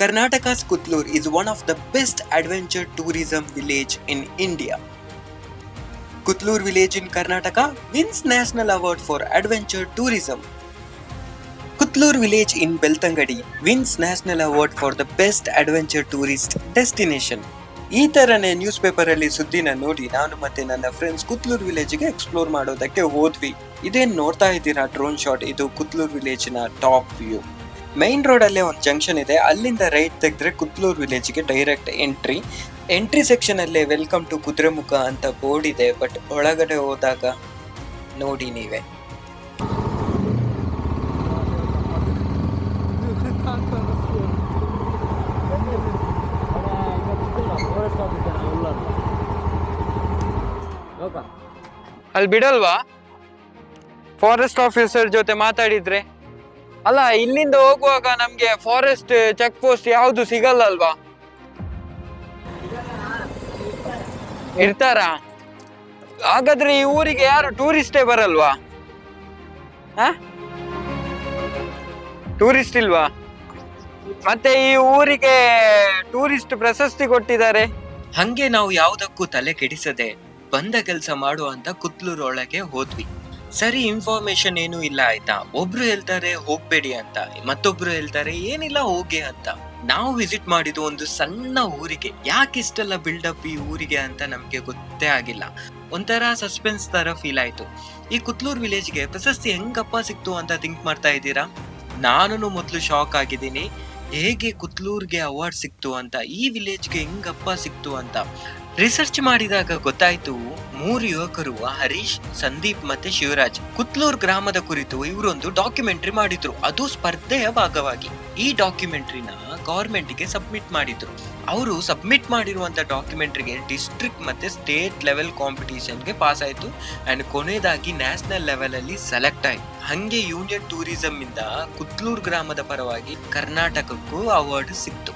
Karnataka's Kutlur is one of the best adventure tourism village in India. Kutlur village in Karnataka wins National Award for Adventure Tourism. Kutlur village in Beltangadi wins National Award for the Best Adventure Tourist Destination. ಈ ತರನೇ news paper ಅಲ್ಲಿ ಸುದ್ದಿನ ನೋಡಿ ನಾನು ಮತ್ತೆ ನನ್ನ friends Kutlur village ಗೆ explore ಮಾಡೋದಕ್ಕೆ ಹೋದ್ವಿ. ಇದೇನ್ ನೋಡ್ತಾ ಇದ್ದೀರಾ ಡ್ರೋನ್ ಶಾಟ್, ಇದು ಕುತ್ಲೂರ್ ವಿಲೇಜ್ ನ ಟಾಪ್ ವ್ಯೂ. ಮೈನ್ ರೋಡ್ ಅಲ್ಲೇ ಒಂದು ಜಂಕ್ಷನ್ ಇದೆ, ಅಲ್ಲಿಂದ ರೈಟ್ ತೆಗೆದ್ರೆ ಕುತ್ಲೂರ್ ವಿಲೇಜ್ ಗೆ ಡೈರೆಕ್ಟ್ ಎಂಟ್ರಿ ಸೆಕ್ಷನ್ ಅಲ್ಲೇ ವೆಲ್ಕಮ್ ಟು ಕುದುರೆಮುಖ ಅಂತ ಬೋರ್ಡ್ ಇದೆ. ಬಟ್ ಒಳಗಡೆ ಹೋದಾಗ ನೋಡಿ ನೀವೇ. ಅಲ್ಲಿ ಬಿಡಲ್ವಾ ಫಾರೆಸ್ಟ್ ಆಫೀಸರ್ ಜೊತೆ ಮಾತಾಡಿದ್ರೆ? ಅಲ್ಲ, ಇಲ್ಲಿಂದ ಹೋಗುವಾಗ ನಮ್ಗೆ ಫಾರೆಸ್ಟ್ ಚೆಕ್ ಪೋಸ್ಟ್ ಯಾವ್ದು ಸಿಗಲ್ಲ ಅಲ್ವಾ? ಇರ್ತಾರ? ಹಾಗಾದ್ರೆ ಈ ಊರಿಗೆ ಯಾರು ಟೂರಿಸ್ಟೇ ಬರಲ್ವಾ? ಟೂರಿಸ್ಟ್ ಇಲ್ವಾ? ಮತ್ತೆ ಈ ಊರಿಗೆ ಟೂರಿಸ್ಟ್ ಪ್ರಶಸ್ತಿ ಕೊಟ್ಟಿದ್ದಾರೆ. ಹಂಗೆ ನಾವು ಯಾವುದಕ್ಕೂ ತಲೆ ಕೆಡಿಸದೆ ಬಂದ ಕೆಲಸ ಮಾಡು ಅಂತ ಕುತ್ಲೂರ್ ಒಳಗೆ ಹೋದ್ವಿ. ಸರಿ, ಇನ್ಫಾರ್ಮೇಶನ್ ಏನು ಇಲ್ಲ ಆಯ್ತಾ. ಒಬ್ರು ಹೇಳ್ತಾರೆ ಹೋಗ್ಬೇಡಿ ಅಂತ, ಮತ್ತೊಬ್ರು ಹೇಳ್ತಾರೆ ಏನಿಲ್ಲ ಹೋಗಿ ಅಂತ. ನಾವು ವಿಸಿಟ್ ಮಾಡಿದ್ದು ಒಂದು ಸಣ್ಣ ಊರಿಗೆ. ಯಾಕೆ ಇಷ್ಟೆಲ್ಲ ಬಿಲ್ಡಪ್ ಈ ಊರಿಗೆ ಅಂತ ನಮ್ಗೆ ಗೊತ್ತೇ ಆಗಿಲ್ಲ. ಒಂಥರ ಸಸ್ಪೆನ್ಸ್ ತರ ಫೀಲ್ ಆಯ್ತು. ಈ ಕುತ್ಲೂರ್ ವಿಲೇಜ್ಗೆ ಪ್ರಶಸ್ತಿ ಹೆಂಗಪ್ಪ ಸಿಕ್ತು ಅಂತ ಥಿಂಕ್ ಮಾಡ್ತಾ ಇದ್ದೀರಾ? ನಾನು ಮೊದಲು ಶಾಕ್ ಆಗಿದ್ದೀನಿ. ಹೇಗೆ ಕುತ್ಲೂರ್ಗೆ ಅವಾರ್ಡ್ ಸಿಕ್ತು ಅಂತ, ಈ ವಿಲೇಜ್ಗೆ ಹೆಂಗಪ್ಪ ಸಿಕ್ತು ಅಂತ ರಿಸರ್ಚ್ ಮಾಡಿದಾಗ ಗೊತ್ತಾಯ್ತು. 3 ಯುವಕರು, ಹರೀಶ್, ಸಂದೀಪ್ ಮತ್ತೆ ಶಿವರಾಜ್, ಕುತ್ಲೂರ್ ಗ್ರಾಮದ ಕುರಿತು ಇವರೊಂದು ಡಾಕ್ಯುಮೆಂಟ್ರಿ ಮಾಡಿದ್ರು. ಅದು ಸ್ಪರ್ಧೆಯ ಭಾಗವಾಗಿ. ಈ ಡಾಕ್ಯುಮೆಂಟ್ರಿನ ಗವರ್ಮೆಂಟ್ ಗೆ ಸಬ್ಮಿಟ್ ಮಾಡಿದ್ರು. ಅವರು ಸಬ್ಮಿಟ್ ಮಾಡಿರುವಂತ ಡಾಕ್ಯುಮೆಂಟ್ರಿಗೆ ಡಿಸ್ಟ್ರಿಕ್ಟ್ ಮತ್ತೆ ಸ್ಟೇಟ್ ಲೆವೆಲ್ ಕಾಂಪಿಟೇಷನ್ ಗೆ ಪಾಸ್ ಆಯ್ತು. ಅಂಡ್ ಕೊನೆಯದಾಗಿ ನ್ಯಾಷನಲ್ ಲೆವೆಲ್ ಅಲ್ಲಿ ಸೆಲೆಕ್ಟ್ ಆಯ್ತು. ಹಂಗೆ ಯೂನಿಯನ್ ಟೂರಿಸಂ ಇಂದ ಕುತ್ಲೂರ್ ಗ್ರಾಮದ ಪರವಾಗಿ ಕರ್ನಾಟಕಕ್ಕೂ ಅವಾರ್ಡ್ ಸಿಕ್ತು.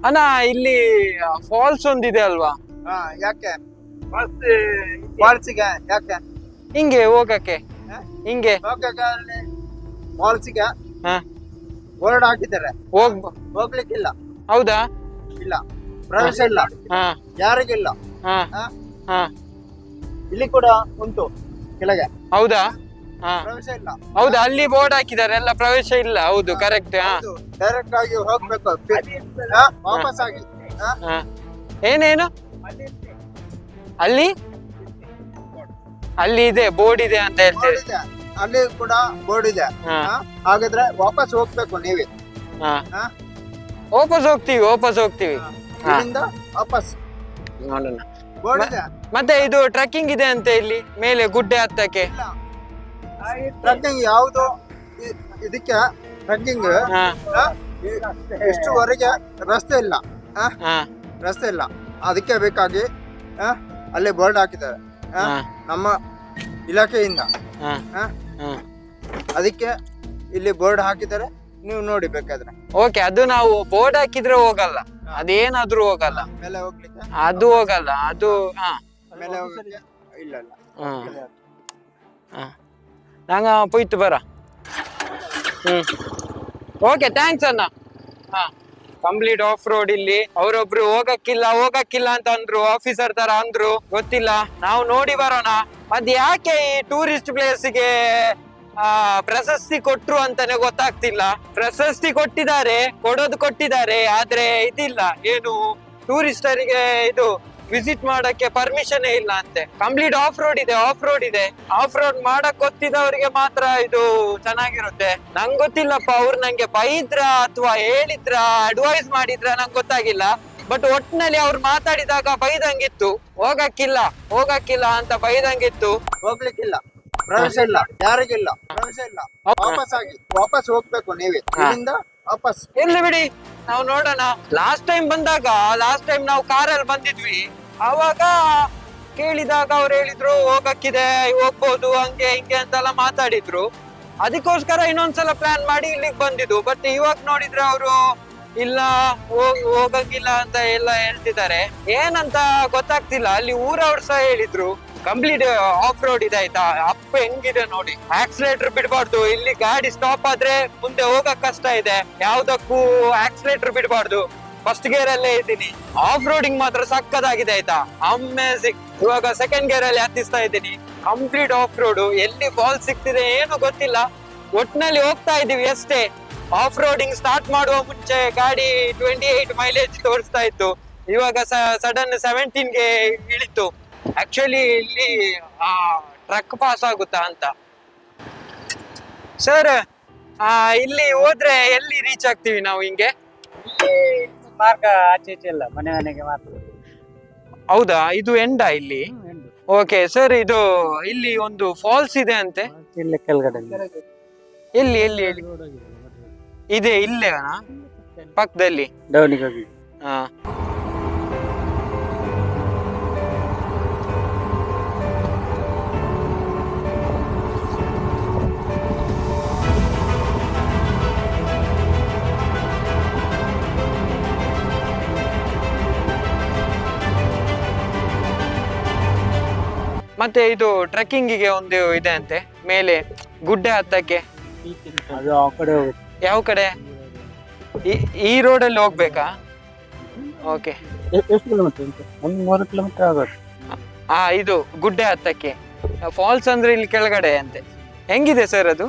ಅಣ್ಣ, ಇಲ್ಲಿ ಫಾಲ್ಸ್ ಒಂದಿದೆ ಅಲ್ವಾ? ಯಾಕೆ ಫಾಲ್ಸಿಗೆ ಯಾಕೆ ಹಿಂಗೆ ಹೋಗಕ್ಕೆ? ಹಿಂಗೆ ಫಾಲ್ಸಿಗೆ ಬೋರ್ಡ್ ಹಾಕಿದ್ದಾರೆ, ಹೋಗ್ಲಿಕ್ಕಿಲ್ಲ. ಹೌದಾ? ಇಲ್ಲ, ಪ್ರವೇಶ ಇಲ್ಲ, ಯಾರಿಗಿಲ್ಲ. ಇಲ್ಲಿ ಕೂಡ ಉಂಟು ಕೆಳಗೆ. ಹೌದಾ? ಪ್ರವೇಶ ಇಲ್ಲ. ಹೌದಾ, ಅಲ್ಲಿ ಬೋರ್ಡ್ ಹಾಕಿದ್ದಾರೆ, ಎಲ್ಲ ಪ್ರವೇಶ ಇಲ್ಲ. ಹೌದು, ಕರೆಕ್ಟ್. ಡೈರೆಕ್ಟ್ ಆಗಿ ಹೋಗ್ಬೇಕು, ವಾಪಸ್ ಆಗಿ. ಏನೇನು ಅಲ್ಲಿ ಇದೆ, ಬೋರ್ಡ್ ಇದೆ ಅಂತ ಹೇಳ್ತೇವೆ. ಅಲ್ಲಿ ಕೂಡ ಬೋರ್ಡ್ ಇದೆ. ಹಾಗಾದ್ರೆ ವಾಪಸ್ ಹೋಗ್ಬೇಕು ನೀವೇ. ವಾಪಸ್ ಹೋಗ್ತೀವಿ. ಇಲ್ಲಿಂದ ವಾಪಸ್ ನೋಡೋಣ. ಬೋರ್ಡ್ ಇದೆ. ಮತ್ತೆ ಇದು ಟ್ರೆಕ್ಕಿಂಗ್ ಇದೆ ಅಂತೆ ಇಲ್ಲಿ ಮೇಲೆ ಗುಡ್ಡೆ ಹತ್ತಕ್ಕೆ. ಟ್ರೆಕ್ಕಿಂಗ್ ಯಾವುದು ಇದಕ್ಕೆ? ಟ್ರೆಕ್ಕಿಂಗ್ ಇಷ್ಟುವರೆಗೆ ರಸ್ತೆ ಇಲ್ಲ, ರಸ್ತೆ ಇಲ್ಲ. ಅದಕ್ಕೆ ಬೇಕಾಗಿ ಅಲ್ಲಿ ಬೋರ್ಡ್ ಹಾಕಿದ್ದಾರೆ ನಮ್ಮ ಇಲಾಖೆಯಿಂದ. ಅದಕ್ಕೆ ಇಲ್ಲಿ ಬೋರ್ಡ್ ಹಾಕಿದ್ದಾರೆ, ನೀವು ನೋಡಿ ಬೇಕಾದ್ರೆ. ಓಕೆ, ಅದು ನಾವು ಬೋರ್ಡ್ ಹಾಕಿದ್ರೆ ಹೋಗಲ್ಲ, ಅದೇನಾದ್ರೂ ಹೋಗಲ್ಲ. ಮೇಲೆ ಹೋಗ್ಲಿಕ್ಕೆ ಅದು ಹೋಗಲ್ಲ, ಅದು ಮೇಲೆ ಹೋಗ್ಲಿಕ್ಕೆ ಇಲ್ಲ. ನಂಗ ಪೋಯ್ತು ಬರ. ಓಕೆ, ಥ್ಯಾಂಕ್ಸ್ ಅಣ್ಣ. ಕಂಪ್ಲೀಟ್ ಆಫ್ ರೋಡ್ ಇಲ್ಲಿ. ಅವರೊಬ್ರು ಹೋಗಕ್ಕಿಲ್ಲ ಅಂತ ಅಂದ್ರು, ಆಫೀಸರ್ ತರ ಅಂದ್ರು, ಗೊತ್ತಿಲ್ಲ. ನಾವು ನೋಡಿ ಬರೋಣ. ಅದ್ ಯಾಕೆ ಈ ಟೂರಿಸ್ಟ್ ಪ್ಲೇಸ್ಗೆ ಪ್ರಶಸ್ತಿ ಕೊಟ್ರು ಅಂತಾನೆ ಗೊತ್ತಾಗ್ತಿಲ್ಲ. ಪ್ರಶಸ್ತಿ ಕೊಟ್ಟಿದ್ದಾರೆ ಆದ್ರೆ ಇದಿಲ್ಲ, ಏನು ಟೂರಿಸ್ಟರಿಗೆ ಇದು ವಿಸಿಟ್ ಮಾಡಕ್ಕೆ ಪರ್ಮಿಷನ್ ಇಲ್ಲ ಅಂತೆ. ಕಂಪ್ಲೀಟ್ ಆಫ್ ರೋಡ್ ಇದೆ. ಆಫ್ ರೋಡ್ ಮಾಡಕ್ ಗೊತ್ತಿದ್ದವರಿಗೆ ಮಾತ್ರ ಇದು ಚೆನ್ನಾಗಿರುತ್ತೆ. ನಂಗೆ ಗೊತ್ತಿಲ್ಲಪ್ಪ, ಅವ್ರು ನಂಗೆ ಬೈದ್ರ ಅಥವಾ ಹೇಳಿದ್ರ ಅಡ್ವೈಸ್ ಮಾಡಿದ್ರ ನಂಗೆ ಗೊತ್ತಾಗಿಲ್ಲ. ಬಟ್ ಒಟ್ನಲ್ಲಿ ಅವ್ರು ಮಾತಾಡಿದಾಗ ಬೈದಂಗಿತ್ತು, ಹೋಗಕ್ಕಿಲ್ಲ ಅಂತ ಬೈದಂಗಿತ್ತು. ಹೋಗ್ಲಿಕ್ಕಿಲ್ಲ, ಪ್ರವೇಶ ಇಲ್ಲ, ಯಾರಿಗಿಲ್ಲ ಪ್ರವೇಶ ಇಲ್ಲ. ವಾಪಸ್ ಹೋಗ್ಬೇಕು ನೀವೇ ಇಲ್ಲಿಂದ ವಾಪಸ್. ಇರ್ಲಿ ಬಿಡಿ, ನಾವು ನೋಡೋಣ. ಲಾಸ್ಟ್ ಟೈಮ್ ನಾವು ಕಾರಲ್ಲಿ ಬಂದಿದ್ವಿ, ಅವಾಗ ಕೇಳಿದಾಗ ಅವ್ರು ಹೇಳಿದ್ರು ಹೋಗ್ಬೋದು ಹಂಗೆ ಹಿಂಗೆ ಅಂತೆಲ್ಲ ಮಾತಾಡಿದ್ರು. ಅದಕ್ಕೋಸ್ಕರ ಇನ್ನೊಂದ್ಸಲ ಪ್ಲಾನ್ ಮಾಡಿ ಇಲ್ಲಿಗೆ ಬಂದಿದ್ದು. ಬಟ್ ಇವಾಗ ನೋಡಿದ್ರೆ ಅವರು ಇಲ್ಲ ಹೋಗಂಗಿಲ್ಲ ಅಂತ ಎಲ್ಲ ಹೇಳ್ತಿದ್ದಾರೆ. ಏನಂತ ಗೊತ್ತಾಗ್ತಿಲ್ಲ. ಅಲ್ಲಿ ಊರವ್ರು ಸಹ ಹೇಳಿದ್ರು ಕಂಪ್ಲೀಟ್ ಆಫ್ ರೋಡ್ ಇದೆ ಆಯ್ತಾ. ಅಪ್ಪ ಹೆಂಗಿದೆ ನೋಡಿ, ಆಕ್ಸಿಲೇಟರ್ ಬಿಡಬಾರ್ದು, ಇಲ್ಲಿ ಗಾಡಿ ಸ್ಟಾಪ್ ಆದ್ರೆ ಮುಂದೆ ಹೋಗಕ್ ಕಷ್ಟ ಇದೆ, ಯಾವ್ದಕ್ಕೂ ಆಕ್ಸಿಲೇಟರ್ ಬಿಡಬಾರ್ದು. ಫಸ್ಟ್ ಗೇರ್ ಅಲ್ಲೇ ಇದ್ದೀನಿ. ಆಫ್ ರೋಡಿಂಗ್ ಮಾತ್ರ ಸಕ್ಕದಾಗಿದೆ ಆಯ್ತಾ, ಅಮೇಜಿಂಗ್. ಇವಾಗ ಸೆಕೆಂಡ್ ಗೇರ್ ಅಲ್ಲಿ ಹತ್ತಿಸ್ತಾ ಇದ್ದೀನಿ. ಕಂಪ್ಲೀಟ್ ಆಫ್ ರೋಡ್, ಎಲ್ಲಿ ಫಾಲ್ಸ್ ಸಿಗ್ತಿದೆ ಏನು ಗೊತ್ತಿಲ್ಲ. ಒಟ್ನಲ್ಲಿ ಹೋಗ್ತಾ ಇದೀವಿ ಅಷ್ಟೇ. ಆಫ್ ರೋಡಿಂಗ್ ಸ್ಟಾರ್ಟ್ ಮಾಡುವ ಮುಂಚೆ ಗಾಡಿ 28 ಮೈಲೇಜ್ ತೋರಿಸ್ತಾ ಇತ್ತು, ಇವಾಗ ಸಡನ್ 17ಗೆ ಇಳಿತು. ಆಕ್ಚುಲಿ ಇಲ್ಲಿ ಟ್ರಕ್ ಪಾಸ್ ಆಗುತ್ತಾ ಅಂತ. ಸರ್, ಇಲ್ಲಿ ಹೋದ್ರೆ ಎಲ್ಲಿ ರೀಚ್ ಆಗ್ತೀವಿ ನಾವು? ಹಿಂಗೆ ಮಾರ್ಗ ಆಚೆ ಈಚೆ ಇಲ್ಲ, ಮನೆಗೆ ಮಾತ್ರ. ಹೌದಾ, ಇದು ಎಂಡಾ ಇಲ್ಲಿ? ಓಕೆ ಸರ್, ಇದು ಇಲ್ಲಿ ಒಂದು ಫಾಲ್ಸ್ ಇದೆ ಅಂತೆ. ಇಲ್ಲಿ ಕೆಳಗಡೆ ಎಲ್ಲಿ ಇದೆ? ಇಲ್ಲೇ ಪಕ್ಕದಲ್ಲಿ ಡೌನಿಗೆ ಹೋಗಿ. ಹಾ, ಮತ್ತೆ ಇದು ಟ್ರೆಕ್ಕಿಂಗಿಗೆ ಒಂದು ಇದೆ ಅಂತೆ ಮೇಲೆ ಗುಡ್ಡೆ ಹತ್ತಕ್ಕೆ. ಅದು ಆ ಕಡೆ ಹೋಗುತ್ತೆ. ಯಾವ ಕಡೆ? ಈ ರೋಡಲ್ಲಿ ಹೋಗ್ಬೇಕಾ? ಓಕೆ. ಎಷ್ಟು ಕಿಲೋಮೀಟರ್ ಉಂಟು? 3 ಕಿಲೋಮೀಟರ್ ಆಗುತ್ತೆ. ಇದು ಗುಡ್ಡೆ ಹತ್ತಕ್ಕೆ. ಫಾಲ್ಸ್ ಅಂದ್ರೆ ಇಲ್ಲಿ ಕೆಳಗಡೆ ಅಂತೆ. ಹೆಂಗಿದೆ ಸರ್ ಅದು?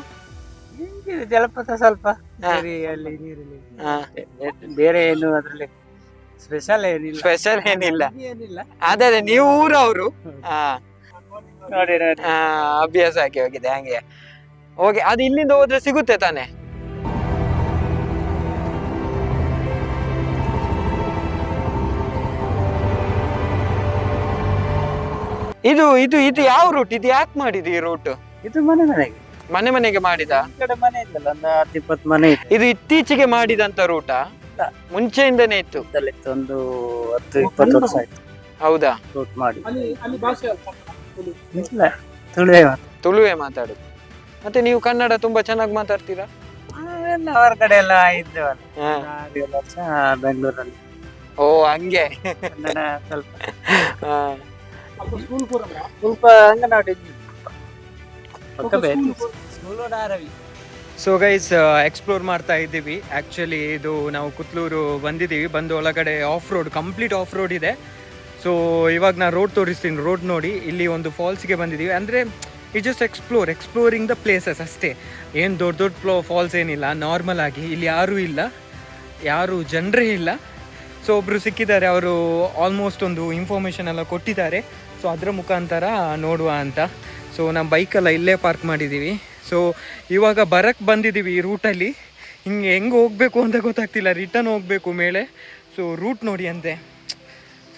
ಜಲಪಾತ ಸ್ವಲ್ಪ ಅಲ್ಲಿ ನೀರಲ್ಲಿ. ಬೇರೆ ಏನು ಅದ್ರಲ್ಲಿ ಸ್ಪೆಷಲ್ ಏನಿಲ್ಲ. ಅದೇ ನೀವು ಊರವರು. ನೋಡಿ ಅಭ್ಯಾಸ ಆಗಿ ಹೋಗಿದೆ ಹಂಗೆ. ಓಕೆ, ಅದು ಇಲ್ಲಿಂದ ಹೋದ್ರೆ ಸಿಗುತ್ತೆ ತಾನೆ? ಇದು ಯಾವ ರೂಟ್? ಇದು ಯಾಕೆ ಮಾಡಿದ್ದು ಈ ರೂಟ್? ಇದು ಮನೆಗೆ ಮಾಡಿದ? ಈ ಕಡೆ ಮನೆ ಇದ್ದಲ್ಲ, ಒಂದು 10-20 ಮನೆ ಇತ್ತು. ಇದು ಇತ್ತೀಚೆಗೆ ಮಾಡಿದಂತ ರೂಟಾ? ಮುಂಚೆಯಿಂದನೇ ಇತ್ತು? ಒಂದು 10-20 ವರ್ಷ ಆಯ್ತು. ಹೌದಾ? ರೂಟ್ ಮಾಡಿ. ಇಲ್ಲ, ತುಳುವೇ ಮಾತಾಡುದು. ಮತ್ತೆ ನೀವು ಕನ್ನಡ ತುಂಬಾ ಚೆನ್ನಾಗಿ ಮಾತಾಡ್ತೀರಾ? ಅವರ ಕಡೆ ಎಲ್ಲ ಇದ್ದೇವಲ್ಲ, 7 ವರ್ಷ ಬೆಂಗಳೂರಲ್ಲಿ. ಓ ಹಂಗೆ. ಕನ್ನಡ ಸ್ವಲ್ಪ ಅಂಗನವಾಡಿ. ಸೊ ಗೈಸ್, ಎಕ್ಸ್ಪ್ಲೋರ್ ಮಾಡ್ತಾ ಇದ್ದೀವಿ. ಆ್ಯಕ್ಚುಲಿ ಇದು ನಾವು ಕುತ್ಲೂರು ಬಂದಿದ್ದೀವಿ. ಬಂದು ಒಳಗಡೆ ಕಂಪ್ಲೀಟ್ ಆಫ್ ರೋಡ್ ಇದೆ. ಸೊ ಇವಾಗ ನಾನು ರೋಡ್ ತೋರಿಸ್ತೀನಿ. ರೋಡ್ ನೋಡಿ, ಇಲ್ಲಿ ಒಂದು ಫಾಲ್ಸ್ಗೆ ಬಂದಿದ್ದೀವಿ. ಅಂದರೆ it just exploring the places ಅಷ್ಟೇ. ಏನು ದೊಡ್ಡ ಫಾಲ್ಸ್ ಏನಿಲ್ಲ, ನಾರ್ಮಲ್ ಆಗಿ. ಇಲ್ಲಿ ಯಾರು ಜನರೇ ಇಲ್ಲ. ಸೊ ಒಬ್ಬರು ಸಿಕ್ಕಿದ್ದಾರೆ, ಅವರು ಆಲ್ಮೋಸ್ಟ್ ಒಂದು ಇನ್ಫಾರ್ಮೇಷನ್ ಎಲ್ಲ ಕೊಟ್ಟಿದ್ದಾರೆ. ಸೊ ಅದರ ಮುಖಾಂತರ ನೋಡುವ ಅಂತ. ಸೊ ನಮ್ಮ ಬೈಕೆಲ್ಲ ಇಲ್ಲೇ ಪಾರ್ಕ್ ಮಾಡಿದ್ದೀವಿ. ಸೊ ಇವಾಗ ಬರಕ್ಕೆ ಬಂದಿದ್ದೀವಿ ಈ ರೂಟಲ್ಲಿ. ಹೆಂಗೆ ಹೋಗಬೇಕು ಅಂತ ಗೊತ್ತಾಗ್ತಿಲ್ಲ. ರಿಟರ್ನ್ ಹೋಗಬೇಕು ಮೇಲೆ. ಸೊ ರೂಟ್ ನೋಡಿ ಅಂತೆ,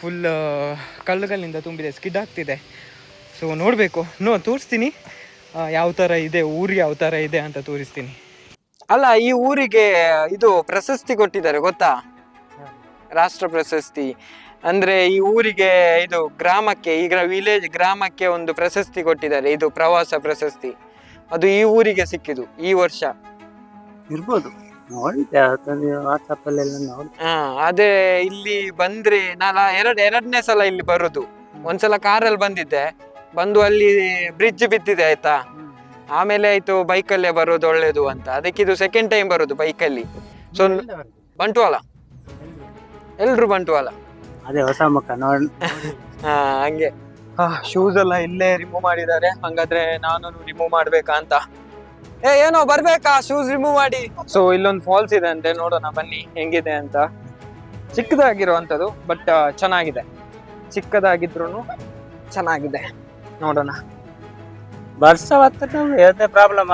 ಫುಲ್ ಕಲ್ಲುಗಳಿಂದ ತುಂಬಿದೆ, ಸ್ಕಿಡ್ ಆಗ್ತಿದೆ. ಸೊ ನೋಡಬೇಕು, ತೋರಿಸ್ತೀನಿ ಯಾವ ಥರ ಇದೆ, ಊರು ಯಾವ ಥರ ಇದೆ ಅಂತ ತೋರಿಸ್ತೀನಿ. ಅಲ್ಲ, ಈ ಊರಿಗೆ ಇದು ಪ್ರಶಸ್ತಿ ಕೊಟ್ಟಿದ್ದಾರೆ ಗೊತ್ತಾ? ರಾಷ್ಟ್ರ ಪ್ರಶಸ್ತಿ. ಅಂದ್ರೆ ಈ ಊರಿಗೆ, ಇದು ಗ್ರಾಮಕ್ಕೆ, ಈಗ ವಿಲೇಜ್ ಗ್ರಾಮಕ್ಕೆ ಒಂದು ಪ್ರಶಸ್ತಿ ಕೊಟ್ಟಿದ್ದಾರೆ. ಇದು ಪ್ರವಾಸ ಪ್ರಶಸ್ತಿ. ಅದು ಈ ಊರಿಗೆ ಸಿಕ್ಕಿದು ಈ ವರ್ಷ. ಇರ್ಬೋದು, ಅದೇ ಇಲ್ಲಿ ಬಂದ್ರೆ ನಾನು ಎರಡನೇ ಸಲ ಇಲ್ಲಿ ಬರುದು. ಒಂದ್ಸಲ ಕಾರಲ್ಲಿ ಬಂದಿದ್ದೆ, ಬಂದು ಅಲ್ಲಿ ಬ್ರಿಡ್ಜ್ ಬಿದ್ದಿದೆ ಆಯ್ತಾ. ಆಮೇಲೆ ಆಯ್ತು ಬೈಕಲ್ಲೇ ಬರೋದು ಒಳ್ಳೇದು ಅಂತ. ಅದಕ್ಕೆ ಇದು ಸೆಕೆಂಡ್ ಟೈಮ್ ಬರೋದು ಬೈಕಲ್ಲಿ. ಸೊ ಬಂಟ್ವಾಳ, ಎಲ್ರು ಬಂಟ್ವಾಳ. ಅದೇ ಹೊಸ ಮುಖ ನೋಡಿ. ಹಂಗೆ ಶೂಸ್ ಎಲ್ಲ ಇಲ್ಲೇ ರಿಮೂವ್ ಮಾಡಿದ್ದಾರೆ. ಹಂಗಾದ್ರೆ ನಾನು ರಿಮೂವ್ ಮಾಡ್ಬೇಕಾ ಅಂತ. ಏನೋ ಬರ್ಬೇಕಾ ಶೂಸ್ ರಿಮೂವ್ ಮಾಡಿ. ಸೊ ಇಲ್ಲೊಂದು ಫಾಲ್ಸ್ ಇದೆ ಅಂತೆ, ನೋಡೋಣ ಬನ್ನಿ ಹೆಂಗಿದೆ ಅಂತ. ಚಿಕ್ಕದಾಗಿರುವಂತದ್ದು ಬಟ್ ಚೆನ್ನಾಗಿದೆ, ಚಿಕ್ಕದಾಗಿದ್ರು ಚೆನ್ನಾಗಿದೆ, ನೋಡೋಣ. ವರ್ಷ ಹೊತ್ತ ಪ್ರಾಬ್ಲಮ್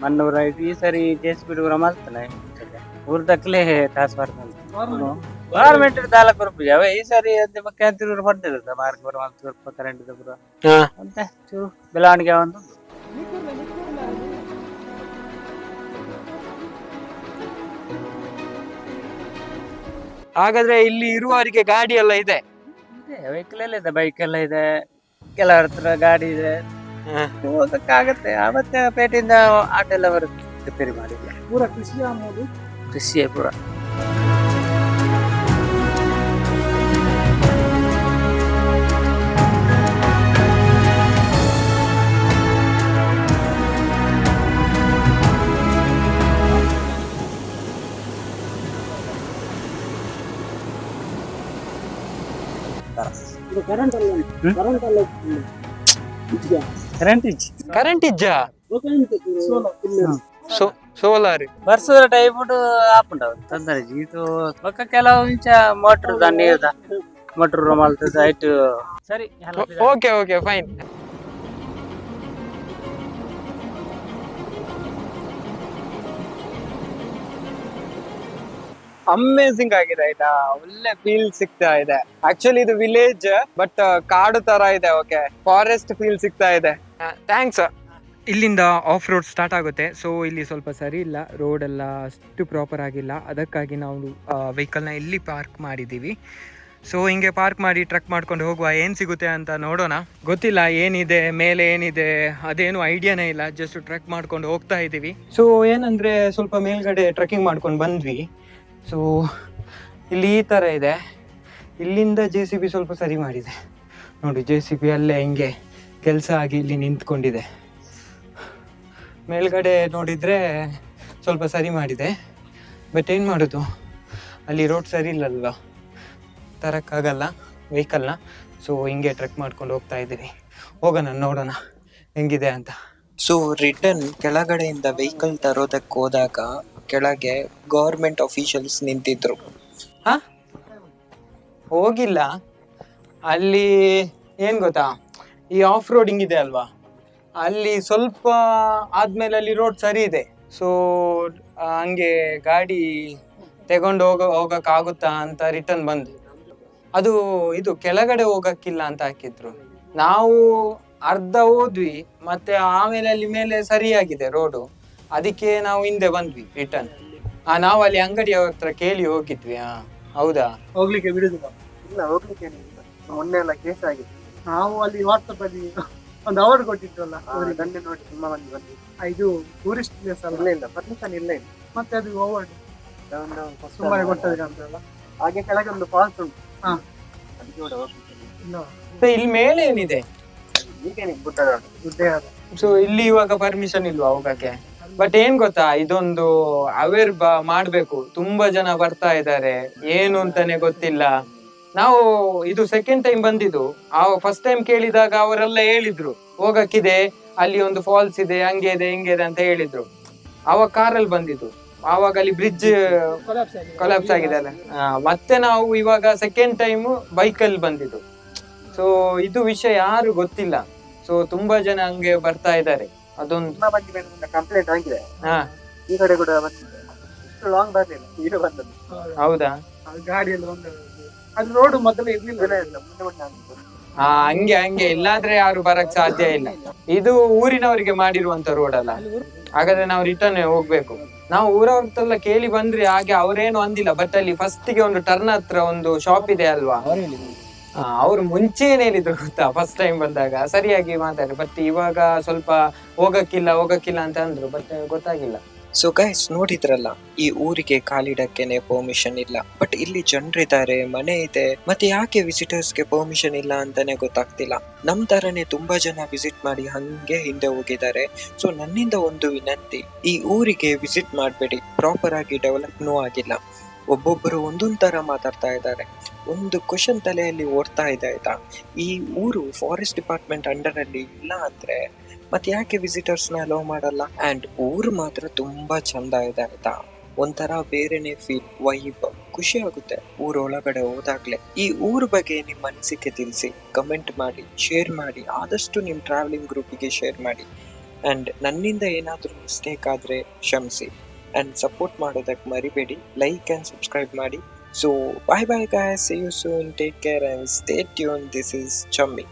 ಮಣ್ಣೂರ ಈ ಸರಿ ಜೆಸಿಬಿ ಮಲ್ತಾನೆ ಊರ್ದಕ್ಲೆ ಕಾಸು ಬರ್ತದೆ ಗವರ್ಮೆಂಟ್ ತಾಲೂಕು ರೂಪಾಯಿ ಅವೆ ಈ ಸರಿ ಮುಖ್ಯಮಂತ್ರಿ ಪಡ್ತಿರುತ್ತೆ ಮಾರ್ಕ್ ಬರ ಕರೆಂಟ್ ಮತ್ತೆ ಚೂರು ಬೆಳವಣಿಗೆ ಒಂದು. ಹಾಗಾದ್ರೆ ಇಲ್ಲಿ ಇರುವವರಿಗೆ ಗಾಡಿ ಎಲ್ಲ ಇದೆ, ವೆಹಿಕಲ್ ಎಲ್ಲ ಇದೆ, ಬೈಕ್ ಎಲ್ಲ ಇದೆ, ಕೆಲವರ ಹತ್ರ ಗಾಡಿ ಇದೆ, ಹೋಗಕ್ಕಾಗತ್ತೆ. ಮತ್ತೆ ಪೇಟೆಯಿಂದ ಆಟೋ ಎಲ್ಲ ಬರುತ್ತೆ, ರಿಪೇರಿ ಮಾಡಿದ್ವಿ. ಪೂರ ಕೃಷಿಯೇ ಪೂರ. ಕರೆಂಟ್ ಇಜ್ಜ ಸೋಲಾರ್ ಬರ್ಸದ ಟೈಪ್ ಆಪುಂಡ ತೊಂದರೆ ಇದು ಪಕ್ಕ ಕೆಲವು ಇಂಚ ಮೋಟ್ರ್ ನೀರ್ದ ಮೋಟ್ರ್ ಮಲ್ತದ ಆಯ್ತು ಸರಿ. Okay okay fine. ಅಮೇಸಿಂಗ್ ಆಗಿದೆ ಆಯ್ತಾ, ಒಳ್ಳೆ ಫೀಲ್ ಸಿಗ್ತಾ ಇದೆ. ಆಕ್ಚುಲಿ ಇದು ವಿಲೇಜ್ ಬಟ್ ಕಾಡು ತರ ಇದೆ. ಓಕೆ, ಫಾರೆಸ್ಟ್ ಫೀಲ್ ಸಿಗ್ತಾ ಇದೆ. ಥ್ಯಾಂಕ್ಸ್. ಇಲ್ಲಿಂದ ಆಫ್ ರೋಡ್ ಸ್ಟಾರ್ಟ್ ಆಗುತ್ತೆ. ಸೊ ಇಲ್ಲಿ ಸ್ವಲ್ಪ ಸರಿ ಇಲ್ಲ, ರೋಡ್ ಎಲ್ಲ ಅಷ್ಟು ಪ್ರಾಪರ್ ಆಗಿಲ್ಲ, ಅದಕ್ಕಾಗಿ ನಾವು ವೆಹಿಕಲ್ನ ಇಲ್ಲಿ ಪಾರ್ಕ್ ಮಾಡಿದ್ದೀವಿ. ಸೊ ಹಿಂಗೆ ಪಾರ್ಕ್ ಮಾಡಿ ಟ್ರಕ್ ಮಾಡ್ಕೊಂಡು ಹೋಗುವ, ಏನು ಸಿಗುತ್ತೆ ಅಂತ ನೋಡೋಣ. ಗೊತ್ತಿಲ್ಲ ಏನಿದೆ ಮೇಲೆ, ಏನಿದೆ ಅದೇನು ಐಡಿಯಾನೇ ಇಲ್ಲ, ಜಸ್ಟ್ ಟ್ರಕ್ ಮಾಡ್ಕೊಂಡು ಹೋಗ್ತಾ ಇದ್ದೀವಿ. ಸೊ ಏನಂದರೆ ಸ್ವಲ್ಪ ಮೇಲ್ಗಡೆ ಟ್ರೆಕ್ಕಿಂಗ್ ಮಾಡ್ಕೊಂಡು ಬಂದ್ವಿ. ಸೊ ಇಲ್ಲಿ ಈ ಥರ ಇದೆ, ಇಲ್ಲಿಂದ JCB ಸ್ವಲ್ಪ ಸರಿ ಮಾಡಿದೆ ನೋಡಿ. JCB ಅಲ್ಲೇ ಹಿಂಗೆ ಕೆಲಸ ಆಗಿ ಇಲ್ಲಿ ನಿಂತ್ಕೊಂಡಿದೆ. ಮೇಲ್ಗಡೆ ನೋಡಿದರೆ ಸ್ವಲ್ಪ ಸರಿ ಮಾಡಿದೆ, ಬಟ್ ಏನು ಮಾಡೋದು, ಅಲ್ಲಿ ರೋಡ್ ಸರಿ ಇಲ್ಲಲ್ವ, ತರಕ್ಕಾಗಲ್ಲ ವೆಹಿಕಲ್ನ. ಸೊ ಹಿಂಗೆ ಟ್ರೆಕ್ ಮಾಡ್ಕೊಂಡು ಹೋಗ್ತಾ ಇದ್ದೀವಿ, ಹೋಗೋಣ ನೋಡೋಣ ಹೆಂಗಿದೆ ಅಂತ. ಸೊ ರಿಟರ್ನ್ ಕೆಳಗಡೆಯಿಂದ ವೆಹಿಕಲ್ ತರೋದಕ್ಕೆ ಹೋದಾಗ ಕೆಳಗೆ ಗೌರ್ಮೆಂಟ್ ಅಫಿಷಿಯಲ್ಸ್ ನಿಂತಿದ್ರು. ಹೋಗಿಲ್ಲ ಅಲ್ಲಿ, ಏನು ಗೊತ್ತಾ, ಈ ಆಫ್ ರೋಡಿಂಗ್ ಇದೆ ಅಲ್ವಾ, ಅಲ್ಲಿ ಸ್ವಲ್ಪ ಆದ್ಮೇಲೆ ಅಲ್ಲಿ ರೋಡ್ ಸರಿ ಇದೆ. ಸೊ ಹಂಗೆ ಗಾಡಿ ತಗೊಂಡು ಹೋಗಕ್ಕಾಗುತ್ತಾ ಅಂತ ರಿಟರ್ನ್ ಬಂದು, ಅದು ಇದು ಕೆಳಗಡೆ ಹೋಗಕ್ಕಿಲ್ಲ ಅಂತ ಹಾಕಿದ್ರು. ನಾವು ಅರ್ಧ ಹೋದ್ವಿ, ಮತ್ತೆ ಆಮೇಲೆ ಅಲ್ಲಿ ಮೇಲೆ ಸರಿಯಾಗಿದೆ ರೋಡು, ಅದಕ್ಕೆ ನಾವು ಹಿಂದೆ ಬಂದ್ವಿ ರಿಟರ್ನ್. ನಾವು ಅಲ್ಲಿ ಅಂಗಡಿ ಹತ್ರ ಕೇಳಿ ಹೋಗಿದ್ವಿ. ಹೌದಾ, ಹೋಗ್ಲಿಕ್ಕೆ ಬಿಡುದಿಲ್ಲ. ಇಲ್ಲ ಹೋಗ್ಲಿಕ್ಕೆ ಮೊನ್ನೆ ಎಲ್ಲ ಕೇಸ್ ಆಗಿದೆ. ನಾವು ಅಲ್ಲಿ ವಾಟ್ಸಪ್ ಅಲ್ಲಿ ಒಂದು ಅವಾರ್ಡ್ ಕೊಟ್ಟಿದ್ವಲ್ಲ, ದಂಡೆ ನೋಡಿ ತುಂಬಾ ಮಂದಿ ಬಂದಿದ್ರು. ಇದು ಟೂರಿಸ್ಟ್ ಪ್ಲೇಸ್ ಅಲ್ಲ, ಇಲ್ಲ ಪರ್ಮಿಷನ್ ಇಲ್ಲ ಇಲ್ಲ, ಮತ್ತೆ ಅದು ಅವಾರ್ಡ್ ಸುಮ್ಮನೆ ಕೊಟ್ಟದ್ರೆ ಅಂತಲ್ಲ. ಹಾಗೆ ಕೆಳಗೆ ಒಂದು ಫಾಲ್ಸ್ ಉಂಟು, ಅದಕ್ಕೆ ಕೂಡ ಹೋಗ್ಲಿಕ್ಕೆ ಇಲ್ಲಿ ಮೇಲೆ ಏನಿದೆ ಈಗೇನೆ ಗುಡ್ಡೆ. ಸೊ ಇಲ್ಲಿ ಇವಾಗ ಪರ್ಮಿಷನ್ ಇಲ್ವಾ ಹೋಗಕ್ಕೆ? ಬಟ್ ಏನ್ ಗೊತ್ತಾ, ಇದೊಂದು ಅವೇರ್ ಮಾಡ್ಬೇಕು. ತುಂಬಾ ಜನ ಬರ್ತಾ ಇದ್ದಾರೆ, ಏನು ಅಂತಾನೆ ಗೊತ್ತಿಲ್ಲ. ನಾವು ಇದು ಸೆಕೆಂಡ್ ಟೈಮ್ ಬಂದಿದ್ದು. ಫಸ್ಟ್ ಟೈಮ್ ಕೇಳಿದಾಗ ಅವರೆಲ್ಲ ಹೇಳಿದ್ರು ಹೋಗಕ್ಕಿದೆ, ಅಲ್ಲಿ ಒಂದು ಫಾಲ್ಸ್ ಇದೆ, ಹಂಗೆ ಇದೆ ಹಿಂಗೆ ಇದೆ ಅಂತ ಹೇಳಿದ್ರು. ಆವಾಗ ಕಾರಲ್ಲಿ ಬಂದಿದ್ದು, ಆವಾಗ ಅಲ್ಲಿ ಬ್ರಿಡ್ಜ್ ಕೊಲಾಪ್ಸ್ ಆಗಿದೆ ಅಲ್ಲ. ಮತ್ತೆ ನಾವು ಇವಾಗ ಸೆಕೆಂಡ್ ಟೈಮ್ ಬೈಕಲ್ಲಿ ಬಂದಿದ್ದು. ಸೊ ಇದು ವಿಷಯ ಯಾರು ಗೊತ್ತಿಲ್ಲ. ಸೊ ತುಂಬಾ ಜನ ಹಂಗೆ ಬರ್ತಾ ಇದ್ದಾರೆ. ಅದೊಂದು ಕಂಪ್ಲೇಂಟ್ ಆಗಿದೆ. ಈ ಕಡೆ ಕೂಡ ಬಂದಿದೆ, ಇಷ್ಟು ಲಾಂಗ್ ಬರ್ಲಿಲ್ಲ, ಈಗ ಬಂದದ್ದು. ಹೌದಾ, ಗಾಡಿಯಲ್ಲಿ ಬಂದದ್ದು. ಅದು ರೋಡ್ ಮೊದಲೇ ಇರ್ಲಿಲ್ಲ, ಹಂಗೆ ಇಲ್ಲಾದ್ರೆ ಯಾರು ಬರಕ್ ಸಾಧ್ಯ ಇಲ್ಲ. ಇದು ಊರಿನವರಿಗೆ ಮಾಡಿರುವಂತ ರೋಡ್ ಅಲ್ಲ, ಹಾಗಾದ್ರೆ ನಾವು ರಿಟರ್ನ್ ಹೋಗ್ಬೇಕು. ನಾವು ಊರವ್ರಲ್ಲ ಕೇಳಿ ಬಂದ್ರಿ, ಹಾಗೆ ಅವ್ರೇನು ಅಂದಿಲ್ಲ. ಬಟ್ ಅಲ್ಲಿ ಫಸ್ಟ್ ಗೆ ಒಂದು ಟರ್ನ್ ಹತ್ರ ಒಂದು ಶಾಪ್ ಇದೆ ಅಲ್ವಾ, ಅವ್ರು ಮುಂಚೆ ಏನ್ ಹೇಳಿದ್ರು ಗೊತ್ತಾ, ಫಸ್ಟ್ ಟೈಮ್ ಬಂದಾಗ ಸರಿಯಾಗಿ ಮಾತಾಡಿ. ಬಟ್ ಇವಾಗ ಸ್ವಲ್ಪ ಹೋಗಕ್ಕಿಲ್ಲ ಅಂತ ಅಂದ್ರು, ಬಟ್ ಗೊತ್ತಾಗಿಲ್ಲ. ಸೊ ಗೈಸ್, ನೋಡಿದ್ರಲ್ಲ, ಈ ಊರಿಗೆ ಕಾಲಿಡಕ್ಕೇನೆ ಪರ್ಮಿಷನ್ ಇಲ್ಲ. ಬಟ್ ಇಲ್ಲಿ ಜನರಿದ್ದಾರೆ, ಮನೆ ಇದೆ, ಮತ್ತೆ ಯಾಕೆ ವಿಸಿಟರ್ಸ್ಗೆ ಪರ್ಮಿಷನ್ ಇಲ್ಲ ಅಂತಾನೆ ಗೊತ್ತಾಗ್ತಿಲ್ಲ. ನಮ್ ತರನೇ ತುಂಬಾ ಜನ ವಿಸಿಟ್ ಮಾಡಿ ಹಂಗೆ ಹಿಂದೆ ಹೋಗಿದ್ದಾರೆ. ಸೊ ನನ್ನಿಂದ ಒಂದು ವಿನಂತಿ, ಈ ಊರಿಗೆ ವಿಸಿಟ್ ಮಾಡಬೇಡಿ, ಪ್ರಾಪರ್ ಆಗಿ ಡೆವಲಪ್ನೂ ಆಗಿಲ್ಲ. ಒಬ್ಬೊಬ್ಬರು ಒಂದೊಂದ್ ತರ ಮಾತಾಡ್ತಾ ಇದ್ದಾರೆ. ಒಂದು ಕ್ವಶನ್ ತಲೆಯಲ್ಲಿ ಓಡ್ತಾ ಇದೆ ಆಯ್ತಾ, ಈ ಊರು ಫಾರೆಸ್ಟ್ ಡಿಪಾರ್ಟ್ಮೆಂಟ್ ಅಂಡರ್ ಅಲ್ಲಿ ಇಲ್ಲ ಅಂದ್ರೆ ಮತ್ತೆ ಯಾಕೆ ವಿಸಿಟರ್ಸ್ ನ ಅಲೋ ಮಾಡಲ್ಲ? ಅಂಡ್ ಊರು ಮಾತ್ರ ತುಂಬಾ ಚಂದ ಇದೆ ಆಯ್ತಾ, ಒಂಥರ ಬೇರೆನೆ ಫೀಲ್, ವೈಬ್, ಖುಷಿ ಆಗುತ್ತೆ ಊರೊಳಗಡೆ ಹೋದಾಗ್ಲೆ. ಈ ಊರ್ ಬಗ್ಗೆ ನಿಮ್ಮ ಅನಿಸಿಕೆ ತಿಳಿಸಿ, ಕಮೆಂಟ್ ಮಾಡಿ, ಶೇರ್ ಮಾಡಿ, ಆದಷ್ಟು ನಿಮ್ ಟ್ರಾವೆಲಿಂಗ್ ಗ್ರೂಪಿಗೆ ಶೇರ್ ಮಾಡಿ. ಅಂಡ್ ನನ್ನಿಂದ ಏನಾದ್ರೂ ಮಿಸ್ಟೇಕ್ ಆದ್ರೆ ಕ್ಷಮಿಸಿ. ಅಂಡ್ ಸಪೋರ್ಟ್ ಮಾಡೋದಕ್ಕೆ ಮರಿಬೇಡಿ, ಲೈಕ್ ಅಂಡ್ ಸಬ್ಸ್ಕ್ರೈಬ್ ಮಾಡಿ. So bye bye guys, see you soon, take care and stay tuned. This is Chammi.